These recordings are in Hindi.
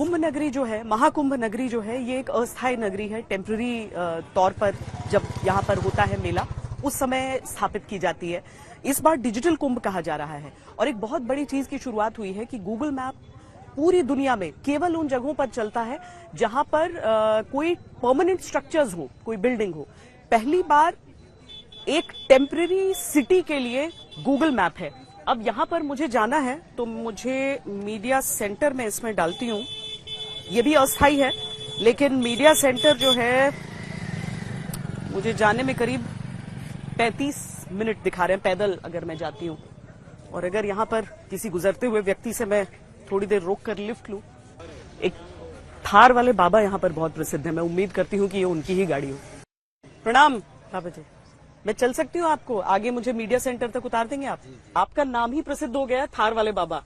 कुंभ नगरी जो है, महाकुंभ नगरी जो है, ये एक अस्थायी नगरी है। टेम्पररी तौर पर जब यहाँ पर होता है मेला, उस समय स्थापित की जाती है। इस बार डिजिटल कुंभ कहा जा रहा है और एक बहुत बड़ी चीज की शुरुआत हुई है कि गूगल मैप पूरी दुनिया में केवल उन जगहों पर चलता है जहां पर कोई परमानेंट स्ट्रक्चर्स हो, कोई बिल्डिंग हो। पहली बार एक टेम्पररी सिटी के लिए गूगल मैप है। अब यहां पर मुझे जाना है तो मुझे मीडिया सेंटर में इसमें डालती हूं। ये भी अस्थायी है, लेकिन मीडिया सेंटर जो है मुझे जाने में करीब 35 मिनट दिखा रहे हैं पैदल अगर मैं जाती हूं। और अगर यहां पर किसी गुजरते हुए व्यक्ति से मैं थोड़ी देर रोक कर लिफ्ट लूं। एक थार वाले बाबा यहां पर बहुत प्रसिद्ध है, मैं उम्मीद करती हूं कि ये उनकी ही गाड़ी हो। प्रणाम बाबा जी, मैं चल सकती हूँ? आपको आगे मुझे मीडिया सेंटर तक उतार देंगे आप? आपका नाम ही प्रसिद्ध हो गया थार वाले बाबा,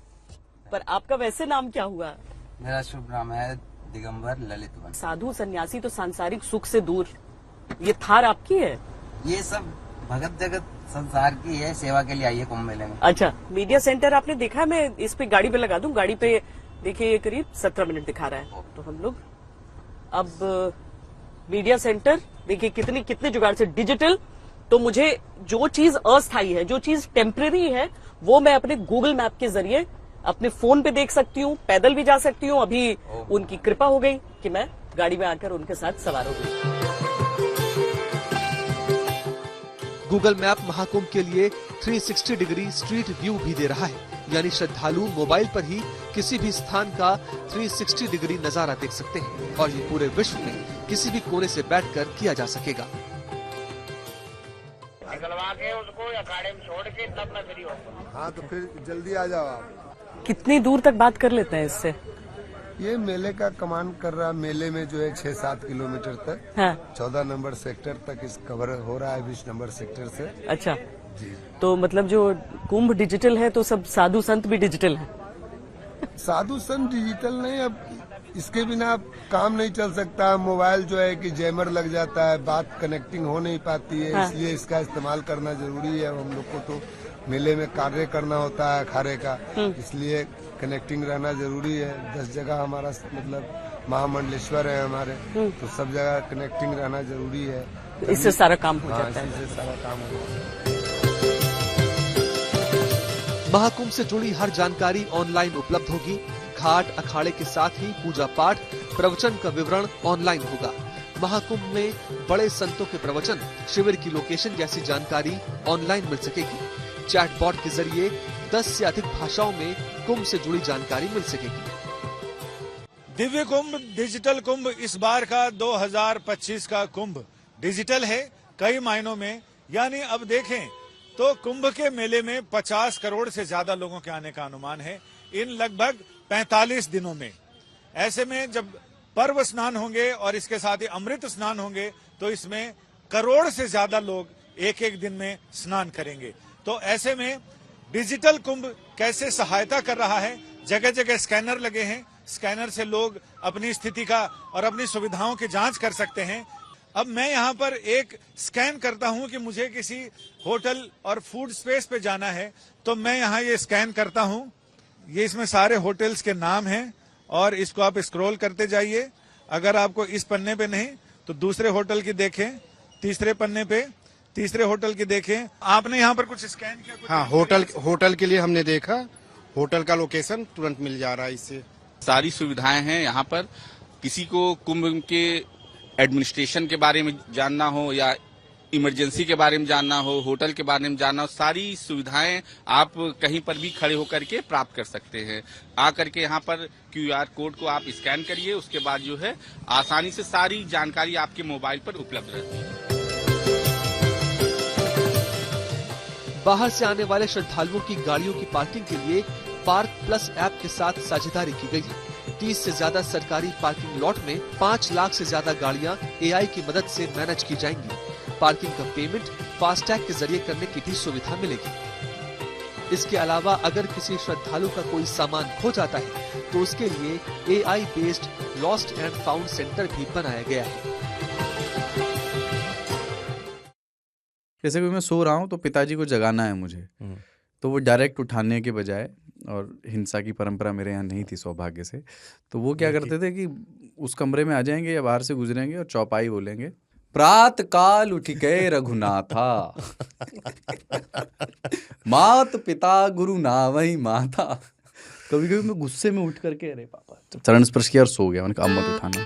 पर आपका वैसे नाम क्या हुआ? मेरा शुभ नाम है दिगंबर ललित वन। साधु सन्यासी तो सांसारिक सुख से दूर, ये थार आपकी है? ये सब भगत जगत संसार की है, सेवा के लिए आई है कुंभ मेले में। अच्छा, मीडिया सेंटर आपने देखा है? मैं इस पे गाड़ी पे लगा दूं, गाड़ी पे देखिए ये करीब 17 मिनट दिखा रहा है। तो हम लोग अब मीडिया सेंटर देखिए कितने जुगाड़ से डिजिटल। तो मुझे जो चीज अस्थायी है, जो चीज टेम्पररी है, वो मैं अपने गूगल मैप के जरिए अपने फोन पे देख सकती हूँ, पैदल भी जा सकती हूँ। अभी उनकी कृपा हो गई कि मैं गाड़ी में आकर उनके साथ सवार हो गई। गूगल मैप महाकुंभ के लिए 360 डिग्री स्ट्रीट व्यू भी दे रहा है, यानी श्रद्धालु मोबाइल पर ही किसी भी स्थान का 360 डिग्री नजारा देख सकते हैं और ये पूरे विश्व में किसी भी कोने से बैठकर किया जा सकेगा। निकलवा के उसको अखाड़े में छोड़ के तब मैं फ्री होऊंगा। हाँ, तो फिर जल्दी आ जाओ आप। कितनी दूर तक बात कर लेते हैं इससे? ये मेले का कमान कर रहा, मेले में जो है 6-7 किलोमीटर तक, हाँ। 14 नंबर सेक्टर तक इस कवर हो रहा है, 20 नंबर सेक्टर से। अच्छा जी, तो मतलब जो कुंभ डिजिटल है तो सब साधु संत भी डिजिटल है? साधु संत डिजिटल नहीं, अब इसके बिना अब काम नहीं चल सकता। मोबाइल जो है कि जैमर लग जाता है, बात कनेक्टिंग हो नहीं पाती है। हाँ। इसलिए इसका इस्तेमाल करना जरूरी है। हम लोग को तो मेले में कार्य करना होता है अखाड़े का, इसलिए कनेक्टिंग रहना जरूरी है। 10 जगह हमारा मतलब महामंडलेश्वर है हमारे, तो सब जगह कनेक्टिंग रहना जरूरी है। इससे सारा काम हो हाँ, जाता है। इससे सारा काम हो जाता है। महाकुंभ से जुड़ी हर जानकारी ऑनलाइन उपलब्ध होगी। घाट अखाड़े के साथ ही पूजा पाठ, प्रवचन का विवरण ऑनलाइन होगा। महाकुंभ में बड़े संतों के प्रवचन, शिविर की लोकेशन जैसी जानकारी ऑनलाइन मिल सकेगी। चैटबॉट के जरिए 10 से अधिक भाषाओं में कुंभ से जुड़ी जानकारी मिल सकेगी। दिव्य कुंभ, डिजिटल कुंभ, इस बार का 2025 का कुंभ डिजिटल है कई मायनों में। यानी अब देखें तो कुंभ के मेले में 50 करोड़ से ज्यादा लोगों के आने का अनुमान है इन लगभग 45 दिनों में। ऐसे में जब पर्व स्नान होंगे और इसके साथ ही अमृत स्नान होंगे तो इसमें करोड़ से ज्यादा लोग एक एक दिन में स्नान करेंगे। तो ऐसे में डिजिटल कुंभ कैसे सहायता कर रहा है? जगह जगह स्कैनर लगे हैं, स्कैनर से लोग अपनी स्थिति का और अपनी सुविधाओं की जांच कर सकते हैं। अब मैं यहाँ पर एक स्कैन करता हूँ कि मुझे किसी होटल और फूड स्पेस पे जाना है, तो मैं यहाँ ये स्कैन करता हूँ। ये इसमें सारे होटल्स के नाम हैं और इसको आप स्क्रॉल करते जाइए। अगर आपको इस पन्ने पे नहीं तो दूसरे होटल की देखें, तीसरे पन्ने पे तीसरे होटल की देखें। आपने यहाँ पर कुछ स्कैन किया? हाँ, होटल के लिए हमने देखा, होटल का लोकेशन तुरंत मिल जा रहा है। इससे सारी सुविधाएं हैं यहाँ पर। किसी को कुंभ के एडमिनिस्ट्रेशन के बारे में जानना हो या इमरजेंसी के बारे में जानना हो, होटल के बारे में जानना हो, सारी सुविधाएं आप कहीं पर भी खड़े होकर के प्राप्त कर सकते हैं। आकर के यहाँ पर QR कोड को आप स्कैन करिए, उसके बाद जो है आसानी से सारी जानकारी आपके मोबाइल पर उपलब्ध रहती है। बाहर से आने वाले श्रद्धालुओं की गाड़ियों की पार्किंग के लिए पार्क प्लस ऐप के साथ साझेदारी की गई है। 30 से ज्यादा सरकारी पार्किंग लॉट में 5 लाख से ज्यादा गाड़ियां AI की मदद से मैनेज की जाएंगी। पार्किंग का पेमेंट फास्टैग के जरिए करने की भी सुविधा मिलेगी। इसके अलावा अगर किसी श्रद्धालु का कोई सामान खो जाता है तो उसके लिए AI based lost and found centre भी बनाया गया है। जैसे कि मैं सो रहा हूँ तो पिताजी को जगाना है मुझे, तो वो डायरेक्ट उठाने के बजाय और हिंसा की परंपरा मेरे यहाँ नहीं थी सौभाग्य से। तो वो क्या करते थे कि उस कमरे में आ जाएंगे या बाहर से गुजरेंगे और चौपाई बोलेंगे, प्रात काल उठ गए रघुनाथा मात पिता गुरु नावई माता। कभी कभी मैं गुस्से में उठ करके अरे पापा चरण स्पर्श किया और सो गया। मैंने कहा अब मत उठाना।